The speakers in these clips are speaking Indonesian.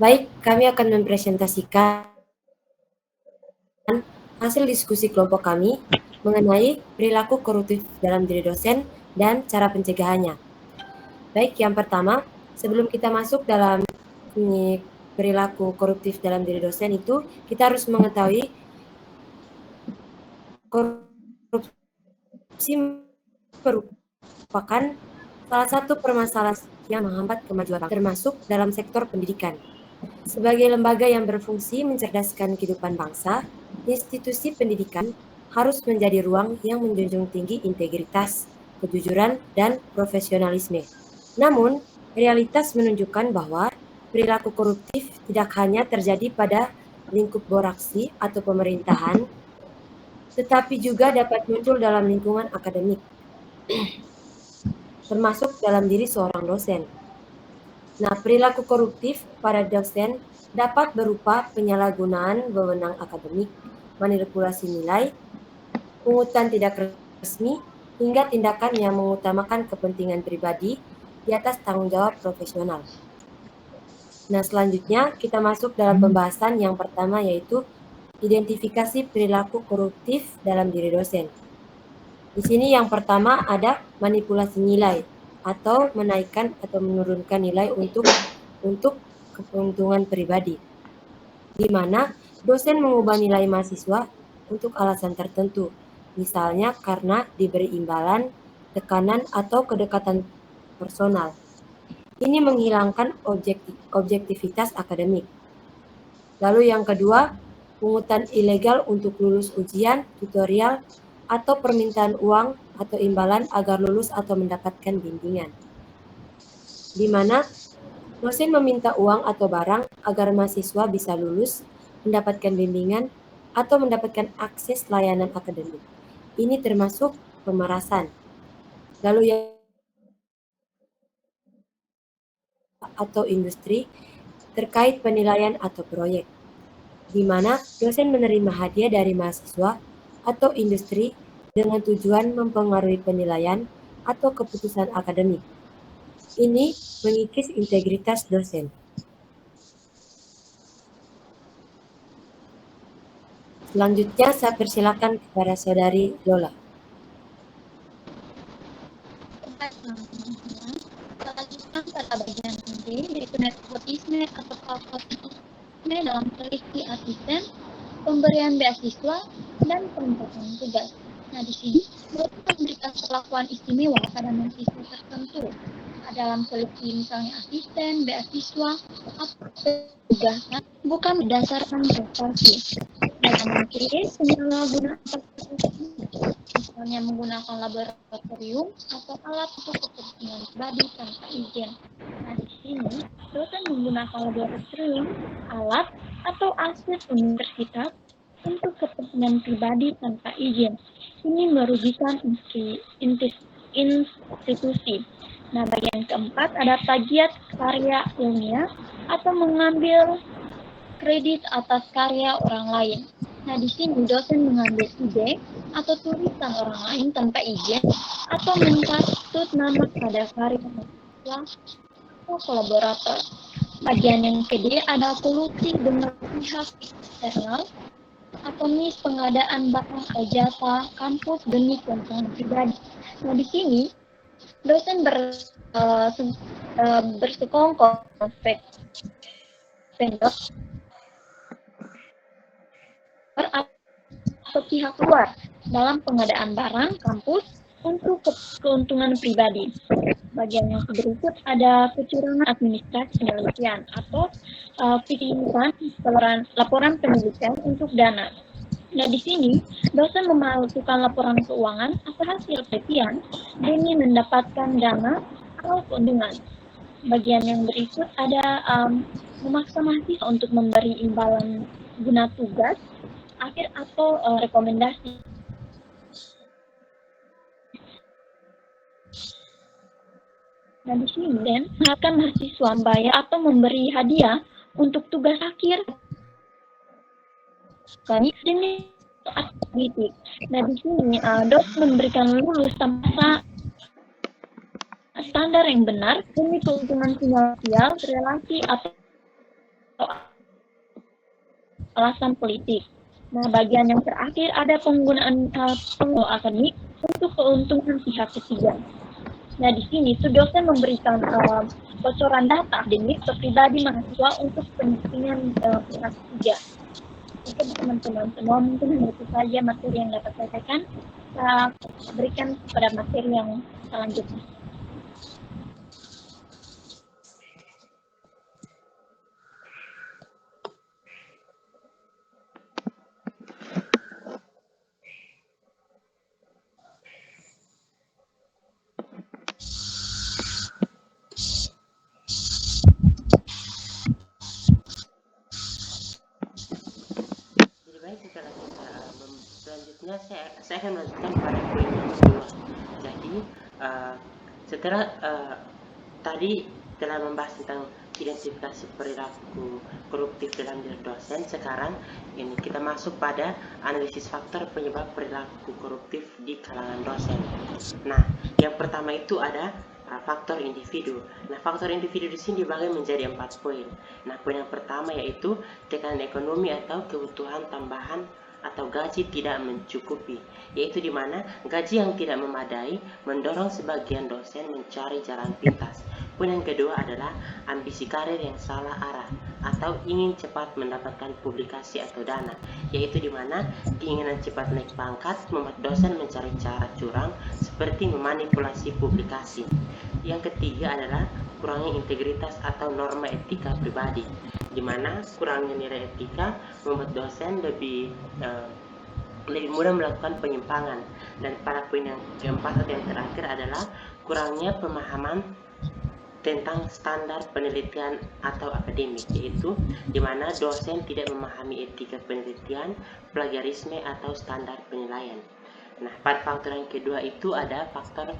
Baik, kami akan mempresentasikan hasil diskusi kelompok kami mengenai perilaku koruptif dalam diri dosen dan cara pencegahannya. Baik, yang pertama, sebelum kita masuk dalam perilaku koruptif dalam diri dosen itu, kita harus mengetahui korupsi merupakan salah satu permasalahan yang menghambat kemajuan bangsa, termasuk dalam sektor pendidikan. Sebagai lembaga yang berfungsi mencerdaskan kehidupan bangsa, institusi pendidikan harus menjadi ruang yang menjunjung tinggi integritas, kejujuran, dan profesionalisme. Namun, realitas menunjukkan bahwa perilaku koruptif tidak hanya terjadi pada lingkup beraksi atau pemerintahan, tetapi juga dapat muncul dalam lingkungan akademik, termasuk dalam diri seorang dosen. Nah, perilaku koruptif pada dosen dapat berupa penyalahgunaan wewenang akademik, manipulasi nilai, pungutan tidak resmi, hingga tindakan yang mengutamakan kepentingan pribadi di atas tanggung jawab profesional. Nah, selanjutnya kita masuk dalam pembahasan yang pertama, yaitu identifikasi perilaku koruptif dalam diri dosen. Di sini yang pertama ada manipulasi nilai atau menaikkan atau menurunkan nilai untuk keuntungan pribadi, di mana dosen mengubah nilai mahasiswa untuk alasan tertentu, misalnya karena diberi imbalan, tekanan, atau kedekatan personal. Ini menghilangkan objektivitas akademik. Lalu yang kedua, pungutan ilegal untuk lulus ujian, tutorial, atau permintaan uang atau imbalan agar lulus atau mendapatkan bimbingan, di mana dosen meminta uang atau barang agar mahasiswa bisa lulus, mendapatkan bimbingan, atau mendapatkan akses layanan akademik. Ini termasuk pemerasan. Lalu yang atau industri terkait penilaian atau proyek, di mana dosen menerima hadiah dari mahasiswa atau industri dengan tujuan mempengaruhi penilaian atau keputusan akademik. Ini mengikis integritas dosen. Selanjutnya saya persilakan kepada Saudari Lola. Selanjutnya pada bagian B, yaitu nepotisme atau favoritisme dalam seleksi asisten, pemberian beasiswa, dan penempatan tugas. Nah, di sini dosen memberikan perlakuan istimewa pada mahasiswa tertentu dalam seleksi misalnya asisten, beasiswa, atau tugasan bukan berdasarkan prestasi. Dalam case penyalahgunaan misalnya menggunakan laboratorium atau alat untuk kepentingan pribadi tanpa izin. Nah, di sini dosen menggunakan laboratorium, alat, atau aset universitas untuk kepentingan pribadi tanpa izin. Ini merugikan institusi. Nah, bagian keempat ada plagiat karya ilmiah atau mengambil kredit atas karya orang lain. Nah, di sini dosen mengambil ide atau tulisan orang lain tanpa izin atau mencatut nama pada karya atau kolaborator. Bagian yang kedua ada kolusi dengan pihak eksternal atau pengadaan barang atau jasa kampus demi keuntungan pribadi. Nah, di sini dosen bersekongkol vendor atau pihak luar dalam pengadaan barang kampus untuk keuntungan pribadi. Bagian yang berikut ada kecurangan administrasi penelitian atau laporan penelitian untuk dana. Nah, di sini dosen memalsukan laporan keuangan atau hasil penelitian demi mendapatkan dana atau keuntungan. Bagian yang berikut ada memaksa mahasiswa untuk memberi imbalan guna tugas akhir atau rekomendasi. Nah, di sini mengharapkan mahasiswa membayar atau memberi hadiah untuk tugas akhir kami demi aktivitas. Nah, di sini dosen memberikan lulus tanpa standar yang benar demi keuntungan finansial, relasi atau alasan politik. Nah, bagian yang terakhir ada penggunaan akademik untuk keuntungan pihak ketiga. Nah, di sini tuh dosen memberikan bocoran data akademik ke pribadi mahasiswa untuk kepentingan pihak ketiga. Oke, teman-teman semua, mungkin hanya itu saja materi yang dapat saya sampaikan. Kita berikan pada materi yang selanjutnya. Selanjutnya saya akan melanjutkan pada poin yang kedua. Jadi setelah tadi telah membahas tentang identifikasi perilaku koruptif dalam diri dosen, sekarang ini kita masuk pada analisis faktor penyebab perilaku koruptif di kalangan dosen. Nah, yang pertama itu ada faktor individu. Nah, faktor individu di sini dibagi menjadi 4 poin. Nah, poin yang pertama yaitu tekanan ekonomi atau kebutuhan tambahan atau gaji tidak mencukupi, yaitu di mana gaji yang tidak memadai mendorong sebagian dosen mencari jalan pintas. Poin yang kedua adalah ambisi karir yang salah arah atau ingin cepat mendapatkan publikasi atau dana, yaitu di mana keinginan cepat naik pangkat membuat dosen mencari cara curang seperti memanipulasi publikasi. Yang ketiga adalah kurangnya integritas atau norma etika pribadi, di mana kurangnya nilai etika membuat dosen lebih mudah melakukan penyimpangan. Dan pada poin yang keempat atau yang terakhir adalah kurangnya pemahaman tentang standar penelitian atau akademik, yaitu di mana dosen tidak memahami etika penelitian, plagiarisme atau standar penilaian. Nah, pada faktor yang kedua itu ada faktor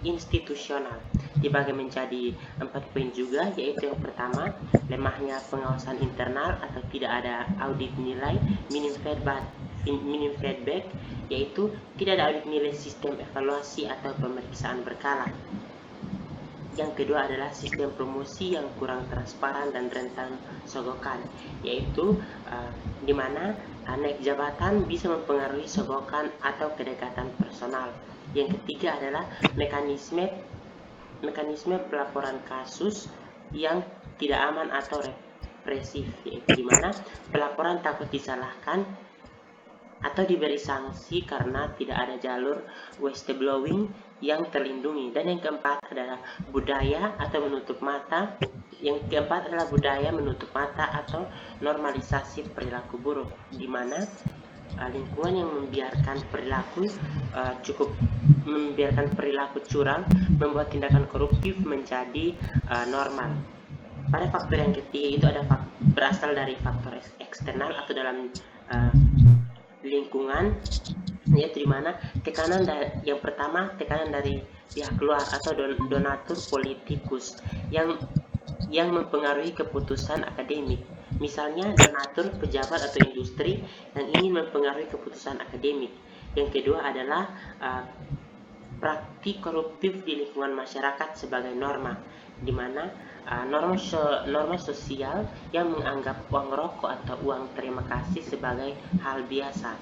institusional, dibagi menjadi 4 poin juga, yaitu yang pertama lemahnya pengawasan internal atau tidak ada audit nilai, minim feedback, yaitu tidak ada audit nilai sistem evaluasi atau pemeriksaan berkala. Yang kedua adalah sistem promosi yang kurang transparan dan rentan sogokan, yaitu di mana naik jabatan bisa mempengaruhi sogokan atau kedekatan personal. Yang ketiga adalah mekanisme pelaporan kasus yang tidak aman atau represif, yaitu di mana pelaporan takut disalahkan atau diberi sanksi karena tidak ada jalur whistleblowing yang terlindungi. Dan yang keempat adalah budaya menutup mata atau normalisasi perilaku buruk, di mana lingkungan yang membiarkan perilaku curang membuat tindakan koruptif menjadi normal. Pada faktor yang ketiga itu ada berasal dari faktor eksternal atau dalam lingkungan, yaitu di mana yang pertama tekanan dari pihak luar atau donatur politikus yang mempengaruhi keputusan akademik. Misalnya donatur, pejabat atau industri yang ingin mempengaruhi keputusan akademik. Yang kedua adalah praktik koruptif di lingkungan masyarakat sebagai norma, di mana norma sosial yang menganggap uang rokok atau uang terima kasih sebagai hal biasa.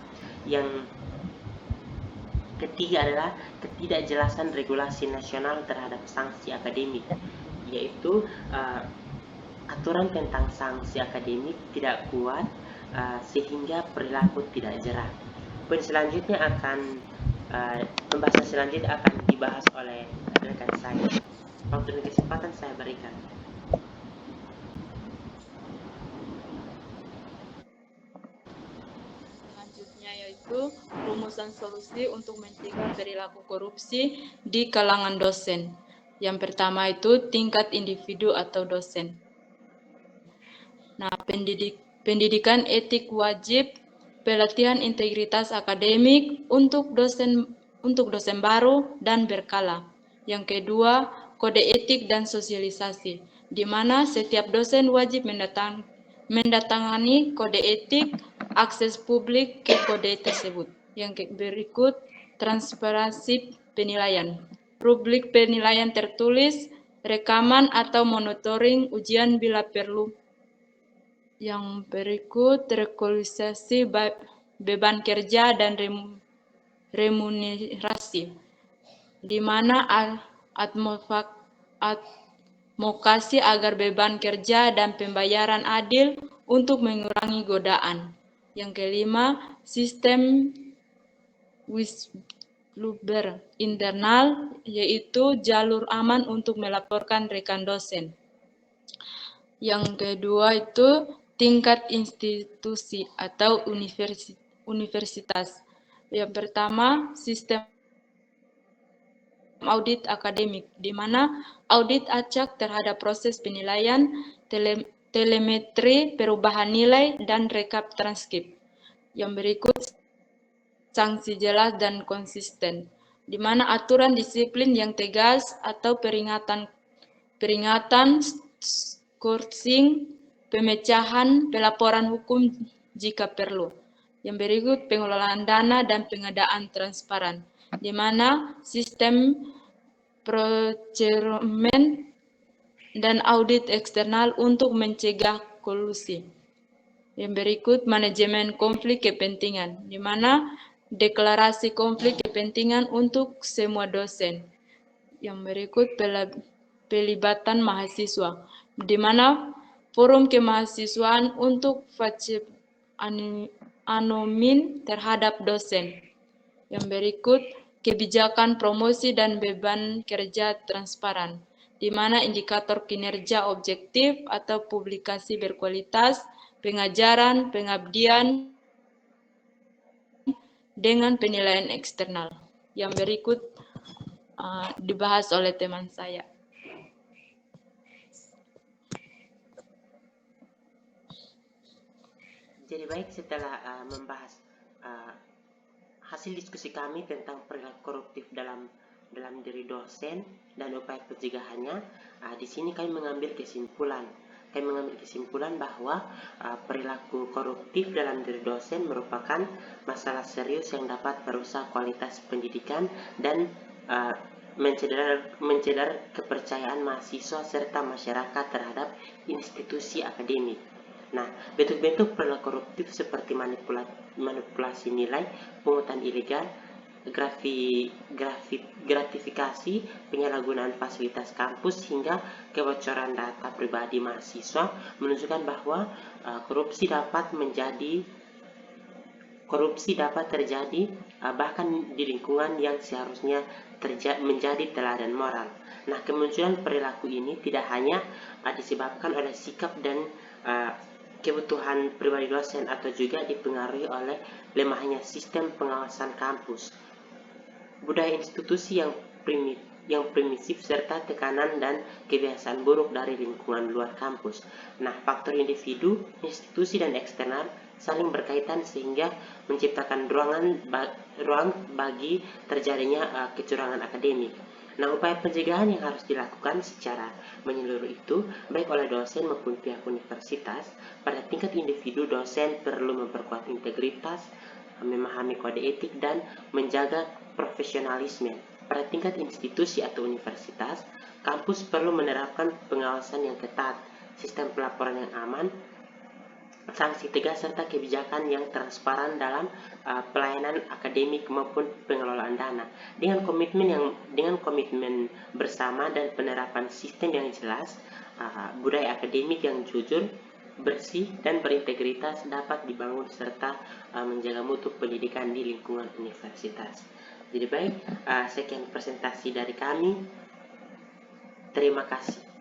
Yang ketiga adalah ketidakjelasan regulasi nasional terhadap sanksi akademik, yaitu aturan tentang sanksi akademik tidak kuat sehingga perilaku tidak jerah. Poin selanjutnya pembahasan selanjutnya akan dibahas oleh rekan saya. Waktu dan kesempatan saya berikan. Selanjutnya yaitu rumusan solusi untuk mencegah perilaku korupsi di kalangan dosen. Yang pertama itu tingkat individu atau dosen. Nah, pendidikan etik wajib, pelatihan integritas akademik untuk dosen baru dan berkala. Yang kedua, kode etik dan sosialisasi, di mana setiap dosen wajib mendatangani kode etik, akses publik ke kode tersebut. Yang berikut, transparansi penilaian, publik penilaian tertulis, rekaman atau monitoring ujian bila perlu. Yang berikut rekolonisasi beban kerja dan remunerasi, di mana advokasi agar beban kerja dan pembayaran adil untuk mengurangi godaan. Yang kelima, sistem whistleblower internal, yaitu jalur aman untuk melaporkan rekan dosen. Yang kedua itu tingkat institusi atau universitas. Yang pertama, sistem audit akademik, di mana audit acak terhadap proses penilaian, telemetri, perubahan nilai, dan rekap transkrip. Yang berikut, sanksi jelas dan konsisten, di mana aturan disiplin yang tegas atau peringatan, skorsing, pemecahan, pelaporan hukum jika perlu. Yang berikut pengelolaan dana dan pengadaan transparan, di mana sistem procurement dan audit eksternal untuk mencegah kolusi. Yang berikut manajemen konflik kepentingan, di mana deklarasi konflik kepentingan untuk semua dosen. Yang berikut pelibatan mahasiswa, di mana forum kemahasiswaan untuk anonim terhadap dosen. Yang berikut kebijakan promosi dan beban kerja transparan, di mana indikator kinerja objektif atau publikasi berkualitas, pengajaran, pengabdian, dengan penilaian eksternal. Yang berikut dibahas oleh teman saya. Jadi baik, setelah membahas hasil diskusi kami tentang perilaku koruptif dalam diri dosen dan upaya pencegahannya, di sini kami mengambil kesimpulan. Bahwa perilaku koruptif dalam diri dosen merupakan masalah serius yang dapat merusak kualitas pendidikan dan mencederai kepercayaan mahasiswa serta masyarakat terhadap institusi akademik. Nah, bentuk-bentuk perilaku koruptif seperti manipulasi nilai, pungutan ilegal, gratifikasi, penyalahgunaan fasilitas kampus, hingga kebocoran data pribadi mahasiswa menunjukkan bahwa korupsi dapat terjadi bahkan di lingkungan yang seharusnya menjadi teladan moral. Nah, kemunculan perilaku ini tidak hanya disebabkan oleh sikap dan kebutuhan pribadi dosen, atau juga dipengaruhi oleh lemahnya sistem pengawasan kampus, budaya institusi yang primitif, serta tekanan dan kebiasaan buruk dari lingkungan luar kampus. Nah, faktor individu, institusi, dan eksternal saling berkaitan sehingga menciptakan ruang bagi terjadinya kecurangan akademik. Nah, upaya pencegahan yang harus dilakukan secara menyeluruh itu, baik oleh dosen maupun pihak universitas. Pada tingkat individu, dosen perlu memperkuat integritas, memahami kode etik, dan menjaga profesionalisme. Pada tingkat institusi atau universitas, kampus perlu menerapkan pengawasan yang ketat, sistem pelaporan yang aman, sanksi tegas, serta kebijakan yang transparan dalam pelayanan akademik maupun pengelolaan dana. Dengan komitmen bersama dan penerapan sistem yang jelas, budaya akademik yang jujur, bersih, dan berintegritas dapat dibangun serta menjaga mutu pendidikan di lingkungan universitas. Jadi baik, sekian presentasi dari kami. Terima kasih.